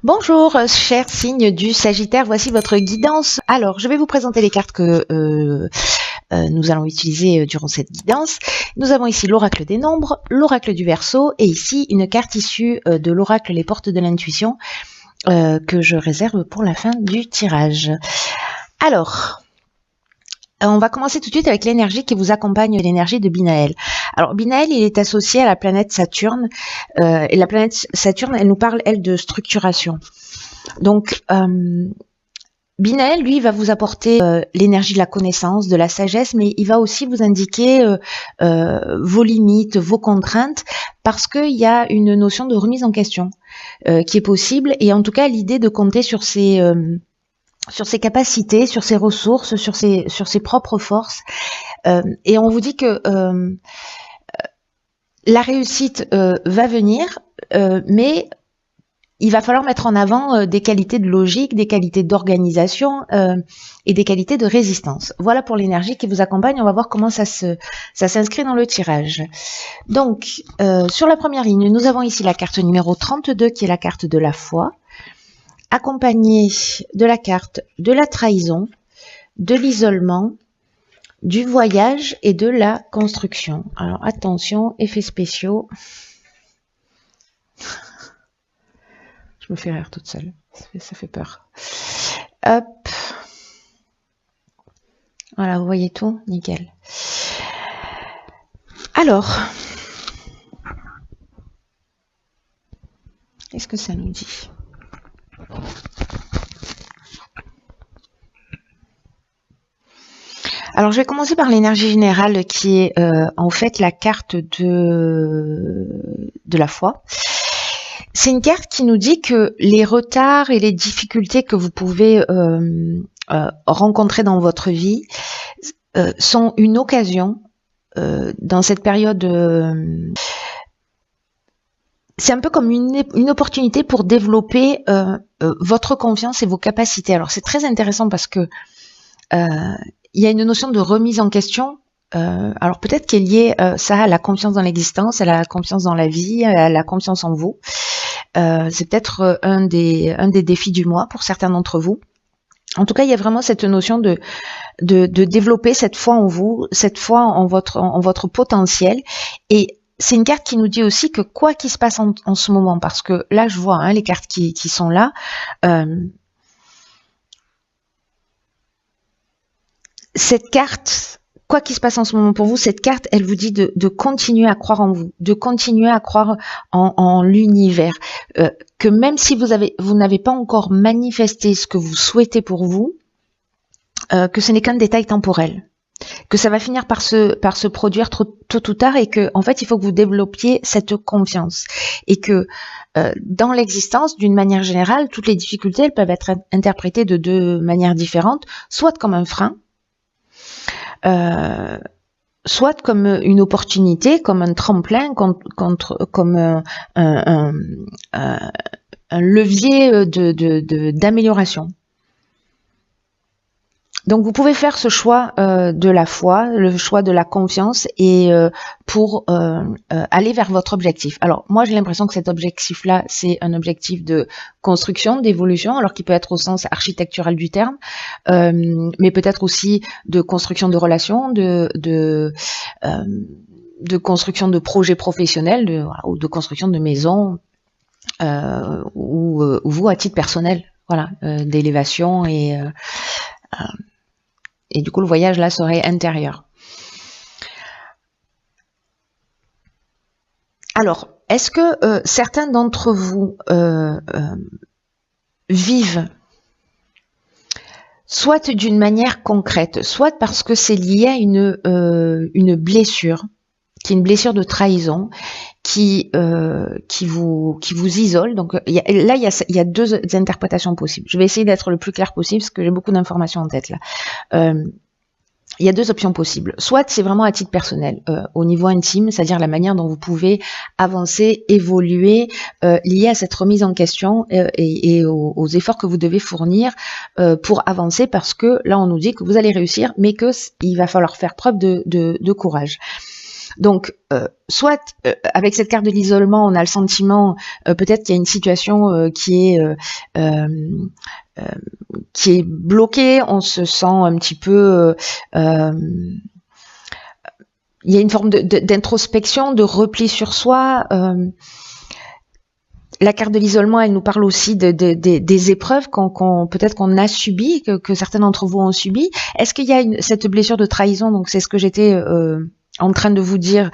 Bonjour, chers signes du Sagittaire, voici votre guidance. Alors, je vais vous présenter les cartes que nous allons utiliser durant cette guidance. Nous avons ici l'oracle des nombres, l'oracle du Verseau et ici une carte issue de l'oracle Les Portes de l'Intuition que je réserve pour la fin du tirage. Alors, on va commencer tout de suite avec l'énergie qui vous accompagne, l'énergie de Binaël. Alors Binaël, il est associé à la planète Saturne, et la planète Saturne, elle nous parle, elle, de structuration. Donc, Binaël, lui, va vous apporter l'énergie de la connaissance, de la sagesse, mais il va aussi vous indiquer vos limites, vos contraintes, parce qu'il y a une notion de remise en question qui est possible, et en tout cas l'idée de compter sur ses capacités, sur ses ressources, sur ses propres forces. Et on vous dit que la réussite va venir, mais il va falloir mettre en avant des qualités de logique, des qualités d'organisation et des qualités de résistance. Voilà pour l'énergie qui vous accompagne. On va voir comment ça s'inscrit dans le tirage. Donc, sur la première ligne, nous avons ici la carte numéro 32 qui est la carte de la foi, accompagnée de la carte de la trahison, de l'isolement, du voyage et de la construction. Alors attention, effets spéciaux. Je me fais rire toute seule, ça fait peur. Hop. Voilà, vous voyez tout, nickel. Alors, qu'est-ce que ça nous dit ? Alors, je vais commencer par l'énergie générale qui est en fait la carte de la foi. C'est une carte qui nous dit que les retards et les difficultés que vous pouvez rencontrer dans votre vie sont une occasion dans cette période. C'est un peu comme une opportunité pour développer votre confiance et vos capacités. Alors, c'est très intéressant parce que il y a une notion de remise en question. Alors peut-être qu'il est lié ça à la confiance dans l'existence, à la confiance dans la vie, à la confiance en vous. C'est peut-être un des défis du mois pour certains d'entre vous. En tout cas, il y a vraiment cette notion de développer cette foi en vous, cette foi en votre potentiel. Et c'est une carte qui nous dit aussi que quoi qu'il se passe en ce moment, parce que là je vois les cartes qui sont là. Cette carte, quoi qu'il se passe en ce moment pour vous, cette carte, elle vous dit de continuer à croire en vous, de continuer à croire en l'univers, que même si vous n'avez pas encore manifesté ce que vous souhaitez pour vous, que ce n'est qu'un détail temporel, que ça va finir par se produire tôt ou tard, et que en fait il faut que vous développiez cette confiance, et que dans l'existence, d'une manière générale, toutes les difficultés, elles peuvent être interprétées de deux manières différentes, soit comme un frein, soit comme une opportunité, comme un tremplin, comme un levier d'amélioration. Donc vous pouvez faire ce choix de la foi, le choix de la confiance, et pour aller vers votre objectif. Alors moi j'ai l'impression que cet objectif-là, c'est un objectif de construction, d'évolution, alors qu'il peut être au sens architectural du terme, mais peut-être aussi de construction de relations, de construction de projets professionnels, ou de construction de maisons, ou vous à titre personnel, voilà, d'élévation, et du coup, le voyage, là, serait intérieur. Alors, est-ce que certains d'entre vous vivent soit d'une manière concrète, soit parce que c'est lié à une blessure, qui est une blessure de trahison, qui vous isole. Donc il y a deux interprétations possibles. Je vais essayer d'être le plus clair possible parce que j'ai beaucoup d'informations en tête là. Il y a deux options possibles. Soit c'est vraiment à titre personnel, au niveau intime, c'est-à-dire la manière dont vous pouvez avancer, évoluer, lié à cette remise en question et aux efforts que vous devez fournir pour avancer, parce que là on nous dit que vous allez réussir, mais que il va falloir faire preuve de courage. Donc, soit avec cette carte de l'isolement, on a le sentiment peut-être qu'il y a une situation qui est bloquée, on se sent un petit peu... il y a une forme d'introspection, de repli sur soi. La carte de l'isolement, elle nous parle aussi des épreuves peut-être qu'on a subies, que certains d'entre vous ont subies. Est-ce qu'il y a cette blessure de trahison? Donc c'est ce que j'étais en train de vous dire,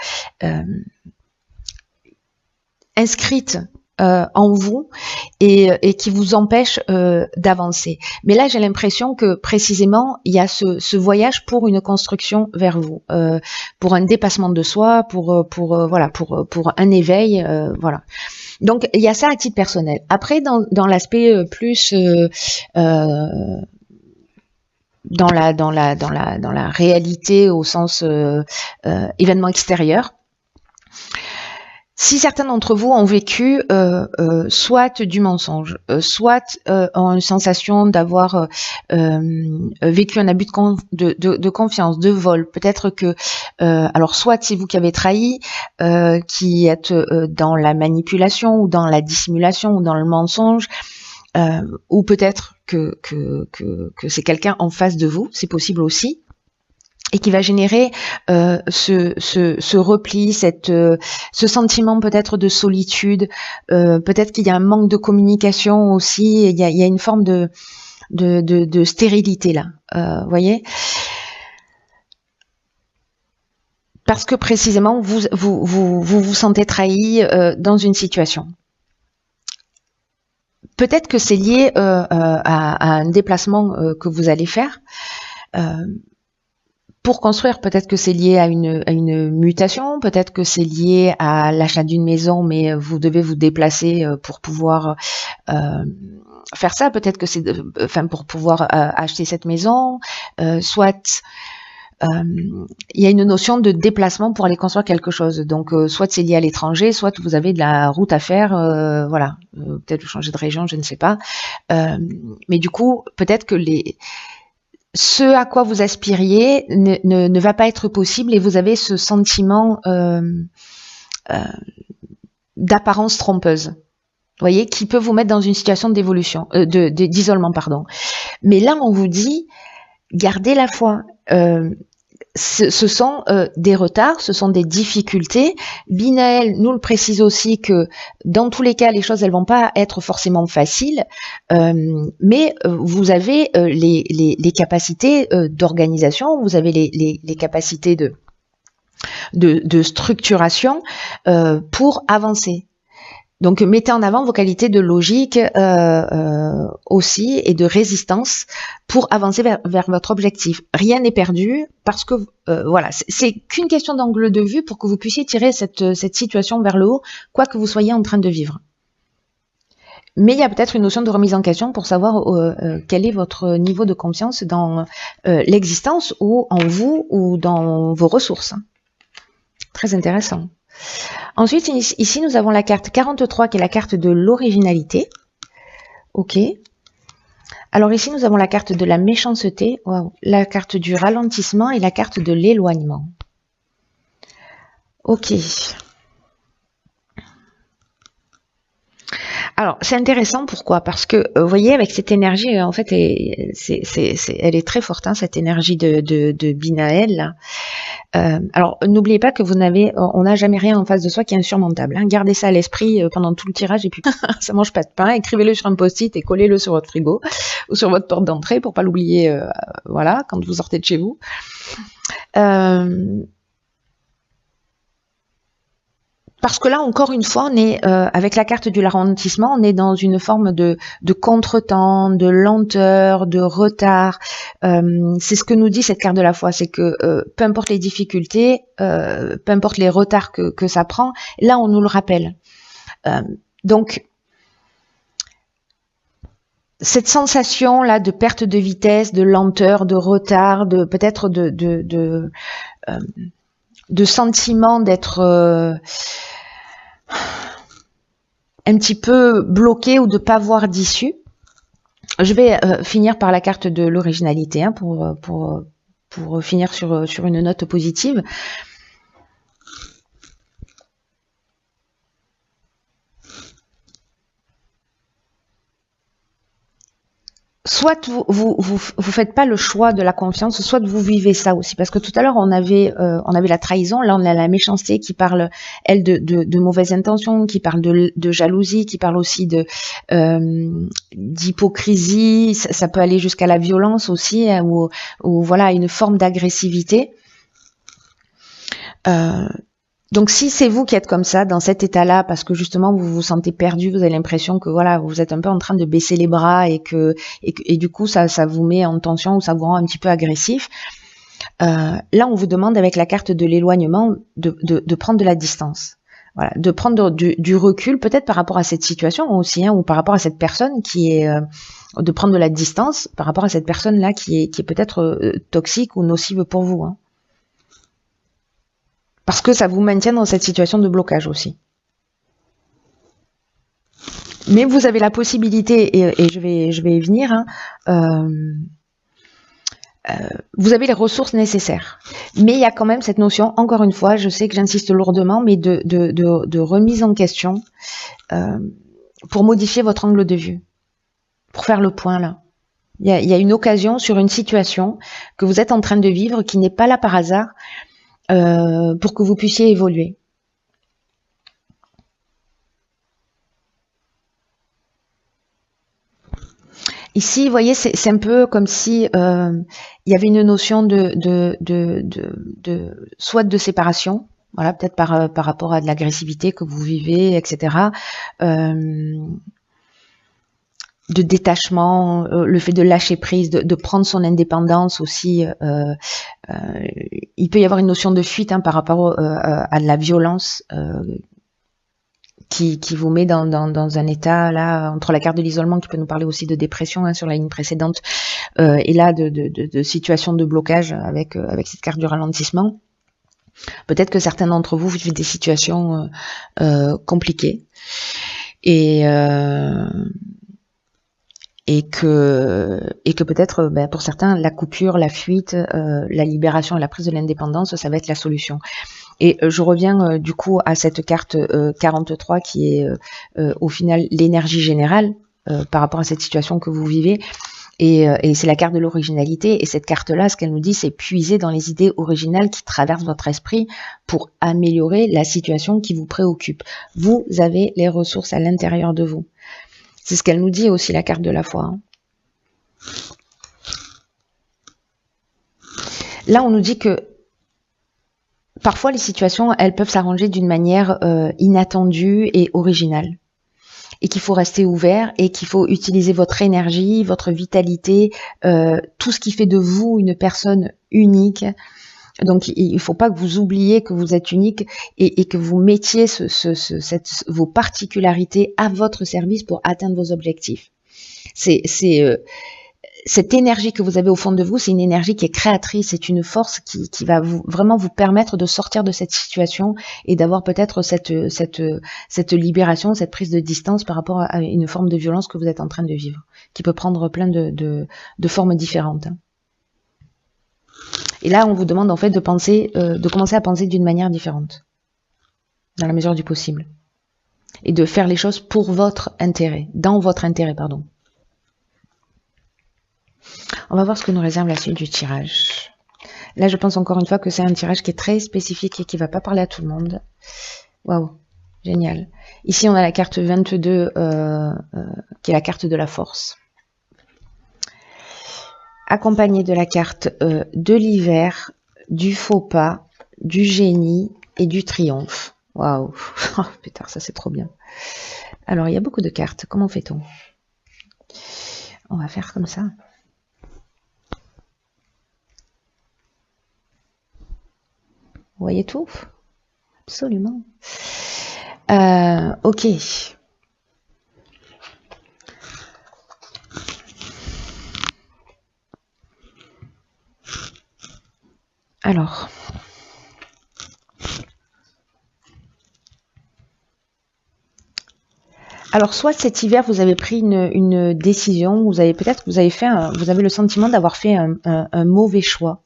inscrite en vous et qui vous empêche d'avancer. Mais là, j'ai l'impression que précisément, il y a ce voyage pour une construction vers vous, pour un dépassement de soi, pour un éveil, voilà. Donc il y a ça à titre personnel. Après, dans l'aspect plus dans la réalité au sens événement extérieur. Si certains d'entre vous ont vécu soit du mensonge, soit ont une sensation d'avoir vécu un abus de confiance, de vol, peut-être que, alors soit c'est vous qui avez trahi, qui êtes dans la manipulation ou dans la dissimulation ou dans le mensonge, ou peut-être que c'est quelqu'un en face de vous, c'est possible aussi. Et qui va générer ce repli, ce sentiment peut-être de solitude, peut-être qu'il y a un manque de communication aussi, il y a une forme de stérilité là, voyez, parce que précisément vous sentez trahi dans une situation. Peut-être que c'est lié à un déplacement que vous allez faire. Pour construire, peut-être que c'est lié à une mutation, peut-être que c'est lié à l'achat d'une maison, mais vous devez vous déplacer pour pouvoir faire ça. Peut-être que c'est, pour pouvoir acheter cette maison, soit il y a une notion de déplacement pour aller construire quelque chose. Donc, soit c'est lié à l'étranger, soit vous avez de la route à faire, voilà. Peut-être changer de région, je ne sais pas. Mais du coup, peut-être que ce à quoi vous aspiriez ne va pas être possible et vous avez ce sentiment d'apparence trompeuse, vous voyez, qui peut vous mettre dans une situation d'évolution, d'isolement, pardon. Mais là, on vous dit, gardez la foi. Ce sont des retards, ce sont des difficultés. Binaël nous le précise aussi que dans tous les cas, les choses elles vont pas être forcément faciles, mais vous avez les capacités d'organisation, vous avez les capacités de structuration pour avancer. Donc, mettez en avant vos qualités de logique aussi et de résistance pour avancer vers votre objectif. Rien n'est perdu parce que, voilà, c'est qu'une question d'angle de vue pour que vous puissiez tirer cette situation vers le haut, quoi que vous soyez en train de vivre. Mais il y a peut-être une notion de remise en question pour savoir quel est votre niveau de confiance dans l'existence ou en vous ou dans vos ressources. Très intéressant. Ensuite, ici, nous avons la carte 43 qui est la carte de l'originalité. Ok. Alors ici, nous avons la carte de la méchanceté, wow, la carte du ralentissement et la carte de l'éloignement. Ok. Alors, c'est intéressant, pourquoi? Parce que, vous voyez, avec cette énergie, en fait, elle est très forte, hein, cette énergie de Binaël, là. Alors, n'oubliez pas que on n'a jamais rien en face de soi qui est insurmontable. Hein. Gardez ça à l'esprit pendant tout le tirage et puis ça mange pas de pain. Écrivez-le sur un post-it et collez-le sur votre frigo ou sur votre porte d'entrée pour pas l'oublier. Voilà, quand vous sortez de chez vous. Parce que là, encore une fois, on est avec la carte du ralentissement, on est dans une forme de contretemps, de lenteur, de retard. C'est ce que nous dit cette carte de la foi, c'est que peu importe les difficultés, peu importe les retards que ça prend, là, on nous le rappelle. Donc, cette sensation là de perte de vitesse, de lenteur, de retard, de peut-être de sentiment d'être un petit peu bloqué ou de pas voir d'issue. Je vais finir par la carte de l'originalité, hein, pour finir sur une note positive. soit vous faites pas le choix de la confiance, soit vous vivez ça aussi. Parce que tout à l'heure, on avait la trahison, là on a la méchanceté qui parle, elle, de mauvaises intentions, qui parle de jalousie, qui parle aussi d'hypocrisie, ça peut aller jusqu'à la violence aussi, hein, ou voilà, une forme d'agressivité. Donc si c'est vous qui êtes comme ça, dans cet état-là, parce que justement vous vous sentez perdu, vous avez l'impression que voilà, vous êtes un peu en train de baisser les bras et du coup ça vous met en tension ou ça vous rend un petit peu agressif, là on vous demande avec la carte de l'éloignement de prendre de la distance. Voilà, de prendre du recul peut-être par rapport à cette situation aussi, hein, ou par rapport à cette personne qui est de prendre de la distance par rapport à cette personne-là qui est peut-être toxique ou nocive pour vous, hein. Parce que ça vous maintient dans cette situation de blocage aussi. Mais vous avez la possibilité, et je vais y venir, hein, vous avez les ressources nécessaires. Mais il y a quand même cette notion, encore une fois, je sais que j'insiste lourdement, mais de remise en question pour modifier votre angle de vue, pour faire le point là. Il y a une occasion sur une situation que vous êtes en train de vivre qui n'est pas là par hasard, pour que vous puissiez évoluer. Ici, vous voyez, c'est un peu comme si il y avait une notion soit de séparation, voilà, peut-être par rapport à de l'agressivité que vous vivez, etc. De détachement, le fait de lâcher prise, de prendre son indépendance aussi. Il peut y avoir une notion de fuite, hein, par rapport à de la violence qui vous met dans un état là, entre la carte de l'isolement qui peut nous parler aussi de dépression, hein, sur la ligne précédente, et là de situation de blocage avec cette carte du ralentissement. Peut-être que certains d'entre vous vivent des situations compliquées et que peut-être pour certains la coupure, la fuite, la libération et la prise de l'indépendance, ça va être la solution. Et je reviens du coup à cette carte 43 qui est au final l'énergie générale par rapport à cette situation que vous vivez. Et c'est la carte de l'originalité. Et cette carte-là, ce qu'elle nous dit, c'est puiser dans les idées originales qui traversent votre esprit pour améliorer la situation qui vous préoccupe. Vous avez les ressources à l'intérieur de vous. C'est ce qu'elle nous dit aussi, la carte de la foi, hein. Là, on nous dit que parfois, les situations, elles peuvent s'arranger d'une manière inattendue et originale. Et qu'il faut rester ouvert et qu'il faut utiliser votre énergie, votre vitalité, tout ce qui fait de vous une personne unique. Donc, il ne faut pas que vous oubliez que vous êtes unique et que vous mettiez vos particularités à votre service pour atteindre vos objectifs. Cette énergie que vous avez au fond de vous, c'est une énergie qui est créatrice, c'est une force qui va vraiment vous permettre de sortir de cette situation et d'avoir peut-être cette libération, cette prise de distance par rapport à une forme de violence que vous êtes en train de vivre, qui peut prendre plein de formes différentes. Et là, on vous demande en fait de commencer à penser d'une manière différente, dans la mesure du possible, et de faire les choses pour votre intérêt, dans votre intérêt, pardon. On va voir ce que nous réserve la suite du tirage. Là, je pense encore une fois que c'est un tirage qui est très spécifique et qui ne va pas parler à tout le monde. Waouh, génial. Ici, on a la carte 22, qui est la carte de la force, accompagnée de la carte de l'hiver, du faux pas, du génie et du triomphe. Waouh, oh, putain, ça c'est trop bien. Alors, il y a beaucoup de cartes. Comment fait-on? On va faire comme ça. Vous voyez tout? Absolument. Ok. Alors, soit cet hiver, vous avez pris une décision, vous avez le sentiment d'avoir fait un mauvais choix.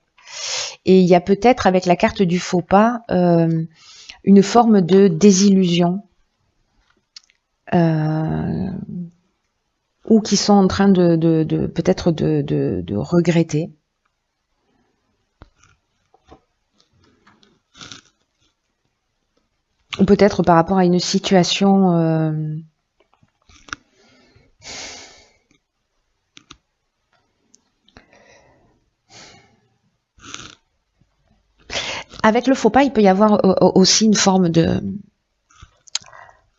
Et il y a peut-être, avec la carte du faux pas, une forme de désillusion. ou qui sont en train peut-être de regretter. Ou peut-être par rapport à une situation avec le faux pas, il peut y avoir aussi une forme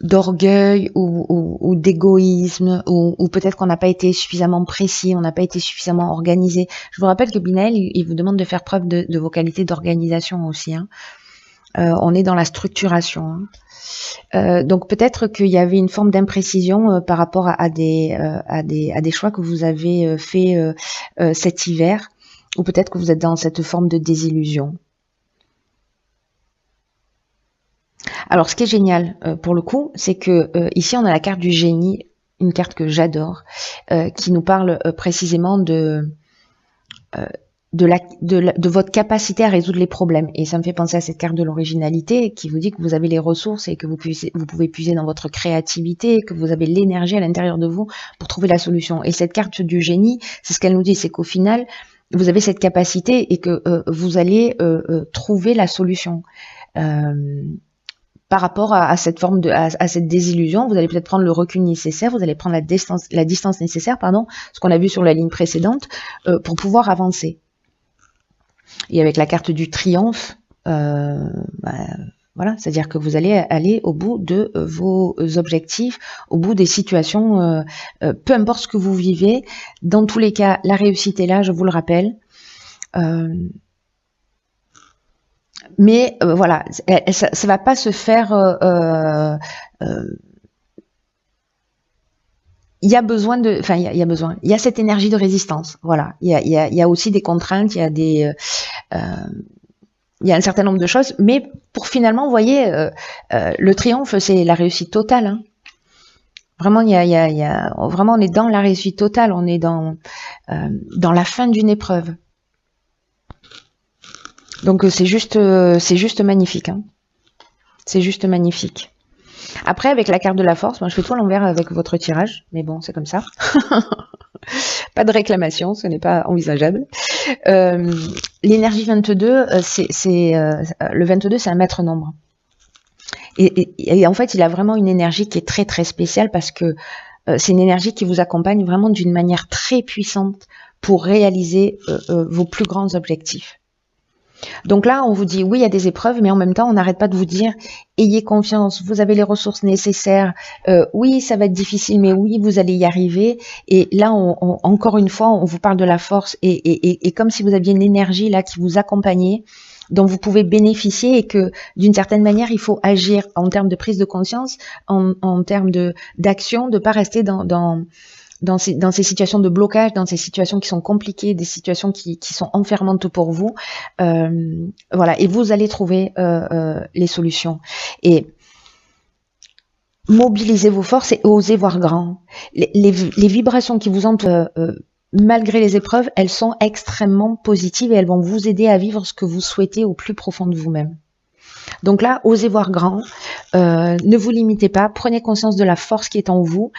d'orgueil ou d'égoïsme, ou peut-être qu'on n'a pas été suffisamment précis, on n'a pas été suffisamment organisé. Je vous rappelle que Binaël, il vous demande de faire preuve de vos qualités d'organisation aussi. Hein. On est dans la structuration. Hein. Donc peut-être qu'il y avait une forme d'imprécision par rapport à des choix que vous avez fait cet hiver, ou peut-être que vous êtes dans cette forme de désillusion. Alors, ce qui est génial pour le coup, c'est que ici on a la carte du génie, une carte que j'adore, qui nous parle précisément de votre capacité à résoudre les problèmes. Et ça me fait penser à cette carte de l'originalité qui vous dit que vous avez les ressources et que vous pouvez puiser dans votre créativité, que vous avez l'énergie à l'intérieur de vous pour trouver la solution. Et cette carte du génie, c'est ce qu'elle nous dit, c'est qu'au final, vous avez cette capacité et que vous allez trouver la solution. Par rapport à cette forme à cette désillusion, vous allez peut-être prendre le recul nécessaire, vous allez prendre la distance nécessaire, ce qu'on a vu sur la ligne précédente, pour pouvoir avancer. Et avec la carte du triomphe, voilà, c'est-à-dire que vous allez aller au bout de vos objectifs, au bout des situations, peu importe ce que vous vivez. Dans tous les cas, la réussite est là, je vous le rappelle. Mais voilà, ça va pas se faire. Il y a besoin de, enfin, il y a cette énergie de résistance. Voilà, il y a aussi des contraintes, il y a un certain nombre de choses, mais pour finalement, vous voyez, le triomphe, c'est la réussite totale. Hein. Vraiment, vraiment, on est dans la réussite totale, on est dans la fin d'une épreuve. Donc c'est juste magnifique. Hein. C'est juste magnifique. Après, avec la carte de la force, moi je fais tout à l'envers avec votre tirage, mais bon, c'est comme ça. Pas de réclamation, ce n'est pas envisageable. L'énergie 22, le 22, c'est un maître nombre. Et en fait, il a vraiment une énergie qui est très très spéciale parce que c'est une énergie qui vous accompagne vraiment d'une manière très puissante pour réaliser vos plus grands objectifs. Donc là, on vous dit, oui, il y a des épreuves, mais en même temps, on n'arrête pas de vous dire, ayez confiance, vous avez les ressources nécessaires, oui, ça va être difficile, mais oui, vous allez y arriver. Et là, encore une fois, on vous parle de la force et comme si vous aviez une énergie là qui vous accompagnait, dont vous pouvez bénéficier et que d'une certaine manière, il faut agir en termes de prise de conscience, en termes d'action, de ne pas rester dans ces situations de blocage, dans ces situations qui sont compliquées, des situations qui sont enfermantes pour vous, voilà, et vous allez trouver les solutions. Et mobilisez vos forces et osez voir grand. Les vibrations qui vous entourent, malgré les épreuves, elles sont extrêmement positives et elles vont vous aider à vivre ce que vous souhaitez au plus profond de vous-même. Donc là, osez voir grand, ne vous limitez pas, prenez conscience de la force qui est en vous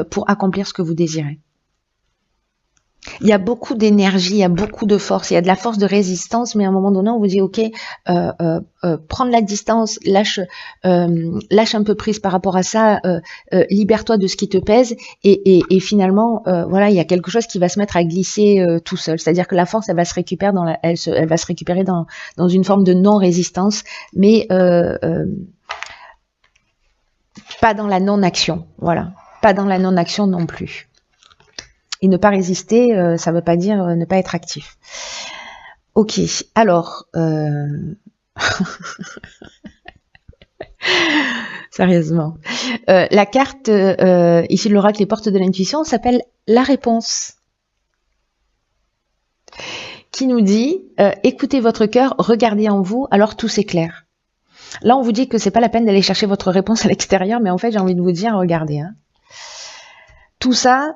pour accomplir ce que vous désirez. Il y a beaucoup d'énergie, il y a beaucoup de force, il y a de la force de résistance, mais à un moment donné, on vous dit, ok, prendre la distance, lâche un peu prise par rapport à ça, libère-toi de ce qui te pèse, et finalement, voilà, il y a quelque chose qui va se mettre à glisser tout seul. C'est-à-dire que la force, elle va se récupérer elle va se récupérer dans une forme de non-résistance, mais pas dans la non-action. Voilà, pas dans la non-action non plus. Et ne pas résister, ça ne veut pas dire ne pas être actif. Ok, alors... Sérieusement. La carte, ici de l'oracle, les portes de l'intuition, s'appelle la réponse. Qui nous dit, écoutez votre cœur, regardez en vous, alors tout s'éclaire. Là, on vous dit que c'est pas la peine d'aller chercher votre réponse à l'extérieur, mais en fait, j'ai envie de vous dire, regardez, hein. Tout ça,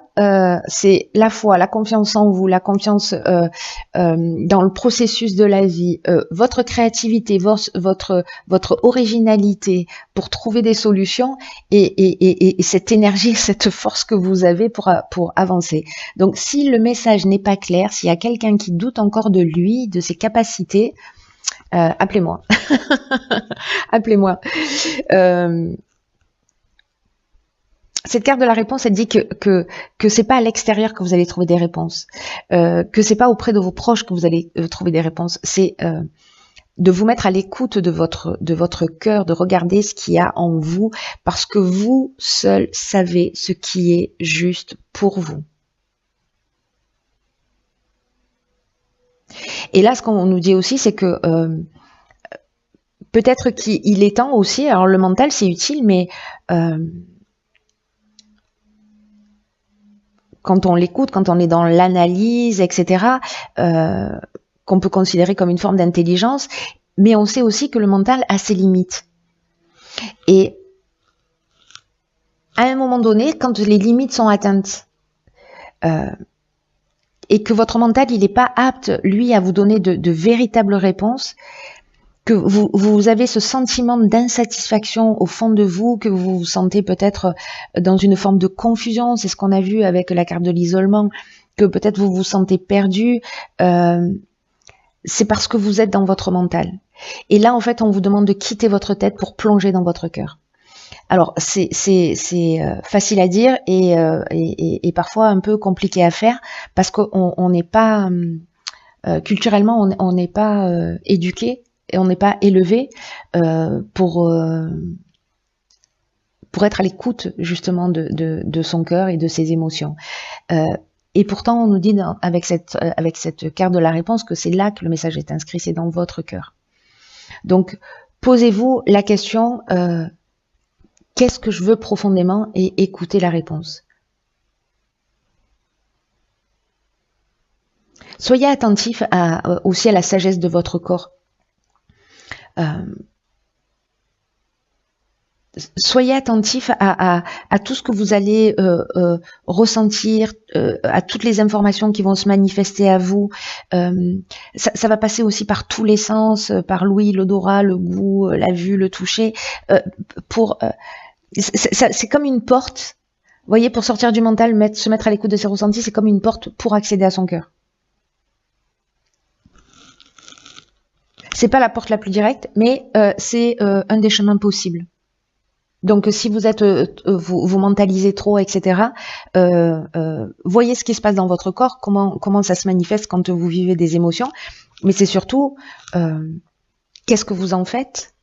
c'est la foi, la confiance en vous, la confiance dans le processus de la vie, votre créativité, votre originalité pour trouver des solutions et cette énergie, cette force que vous avez pour avancer. Donc, si le message n'est pas clair, s'il y a quelqu'un qui doute encore de lui, de ses capacités, appelez-moi. Appelez-moi. Cette carte de la réponse, elle dit que c'est pas à l'extérieur que vous allez trouver des réponses, que c'est pas auprès de vos proches que vous allez trouver des réponses. C'est de vous mettre à l'écoute de votre cœur, de regarder ce qu'il y a en vous, parce que vous seul savez ce qui est juste pour vous. Et là, ce qu'on nous dit aussi, c'est que peut-être qu'il est temps aussi. Alors le mental, c'est utile, mais quand on l'écoute, quand on est dans l'analyse, etc., qu'on peut considérer comme une forme d'intelligence, mais on sait aussi que le mental a ses limites. Et à un moment donné, quand les limites sont atteintes, et que votre mental, il n'est pas apte, lui, à vous donner de véritables réponses, que vous avez ce sentiment d'insatisfaction au fond de vous, que vous vous sentez peut-être dans une forme de confusion, c'est ce qu'on a vu avec la carte de l'isolement, que peut-être vous vous sentez perdu, c'est parce que vous êtes dans votre mental. Et là, en fait, on vous demande de quitter votre tête pour plonger dans votre cœur. Alors, c'est facile à dire et parfois un peu compliqué à faire parce qu'on n'est pas, culturellement, on n'est pas éduqué et on n'est pas élevé pour être à l'écoute justement de son cœur et de ses émotions. Et pourtant, on nous dit avec cette carte de la réponse que c'est là que le message est inscrit, c'est dans votre cœur. Donc, posez-vous la question, qu'est-ce que je veux profondément, et écoutez la réponse. Soyez attentif aussi à la sagesse de votre corps. Soyez attentif à tout ce que vous allez ressentir, à toutes les informations qui vont se manifester à vous. Ça va passer aussi par tous les sens, par l'ouïe, l'odorat, le goût, la vue, le toucher. C'est comme une porte. Vous voyez, pour sortir du mental, se mettre à l'écoute de ses ressentis, c'est comme une porte pour accéder à son cœur. C'est pas la porte la plus directe, mais c'est un des chemins possibles. Donc, si vous êtes, vous mentalisez trop, etc., voyez ce qui se passe dans votre corps, comment ça se manifeste quand vous vivez des émotions. Mais c'est surtout, qu'est-ce que vous en faites?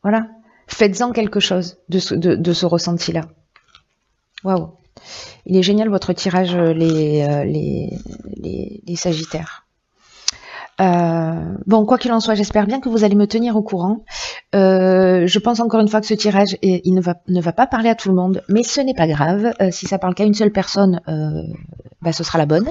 Voilà. Faites-en quelque chose de ce ressenti-là. Waouh. Il est génial votre tirage, les Sagittaires. Bon, quoi qu'il en soit, j'espère bien que vous allez me tenir au courant. Je pense encore une fois que ce tirage, il ne va pas parler à tout le monde, mais ce n'est pas grave. Si ça parle qu'à une seule personne, ce sera la bonne.